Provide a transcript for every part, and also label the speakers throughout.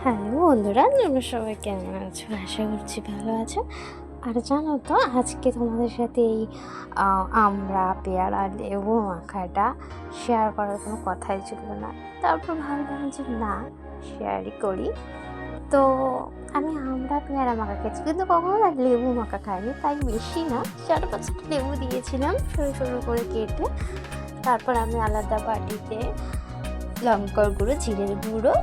Speaker 1: Hello বন্ধুরা, তোমরা সবাই কেমন আছো? আশা করছি ভালো আছো। আর জানো তো, আজকে তোমাদের সাথে এই আমরা পেয়ারা লেবু মাখাটা শেয়ার করার কোনো কথাই ছিল না। তারপর ভাবলাম যে না, শেয়ারই করি। তো আমি আমরা পেয়ারা মাখা খেয়েছি, কিন্তু কখনো না লেবু মাখা খাইনি। তাই বেশি না, 4-5টা লেবু দিয়েছিলাম সরু সরু করে কেটে। তারপর আমি আলাদা বাটিতে লঙ্কার গুঁড়ো, জিরের গুঁড়ো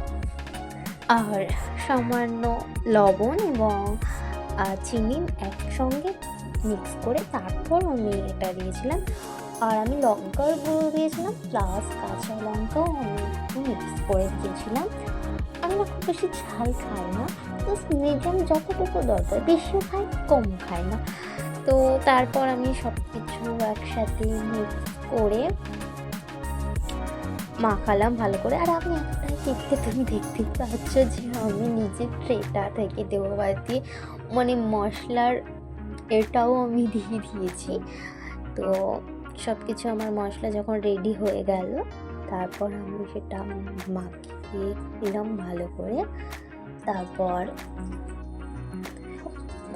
Speaker 1: আর সামান্য লবণ এবং চিনি একসঙ্গে মিক্স করে তারপর আমি এটা দিয়েছিলাম। আর আমি লঙ্কার গুঁড়ো দিয়েছিলাম, প্লাস কাঁচা লঙ্কাও আমি একটু মিক্স করে দিয়েছিলাম। আমি না খুব বেশি ঝাল খাই না, জাস্ট মিডিয়াম যতটুকু দরকার, বেশিও খাই কম খাই না। তো তারপর আমি সব কিছু একসাথে মিক্স করে মাখালাম ভালো করে। আর আমি একটাই দেখতে, তুমি দেখতেই পাচ্ছ যে আমি নিজের ট্রেটা থেকে দেবো বাড়িতে, মানে মশলার এটাও আমি দিয়ে দিয়েছি। তো সব কিছু আমার মশলা যখন রেডি হয়ে গেল, তারপর আমি সেটা মাখিয়ে দিলাম ভালো করে। তারপর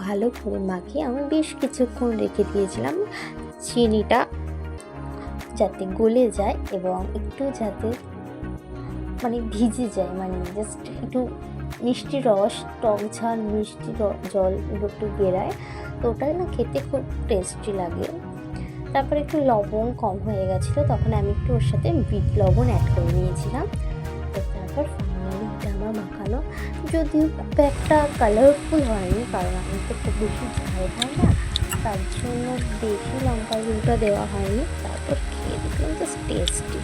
Speaker 1: ভালো করে মাখিয়ে আমি বেশ কিছুক্ষণ রেখে দিয়েছিলাম চিনিটা যাতে গলে যায় এবং একটু যাতে মানে ভিজে যায়, মানে জাস্ট একটু মিষ্টি রস, টক ঝাল মিষ্টি জল একটু বেরায়। তো ওটা না খেতে খুব টেস্টি লাগে। তারপরে একটু লবণ কম হয়ে গেছিলো, তখন আমি একটু ওর সাথে বিট লবণ অ্যাড করে নিয়েছিলাম। তো তারপর ফাইনালি এটা আমার মাখানো, যদিও খুব একটা কালারফুল হয়নি, কারণ আমি তো খুব বেশি ঝাল খাই না, তার জন্য বেশি লঙ্কার গুঁড়োটা দেওয়া হয়নি। তারপর খেয়ে দেখলাম জাস্ট টেস্টি।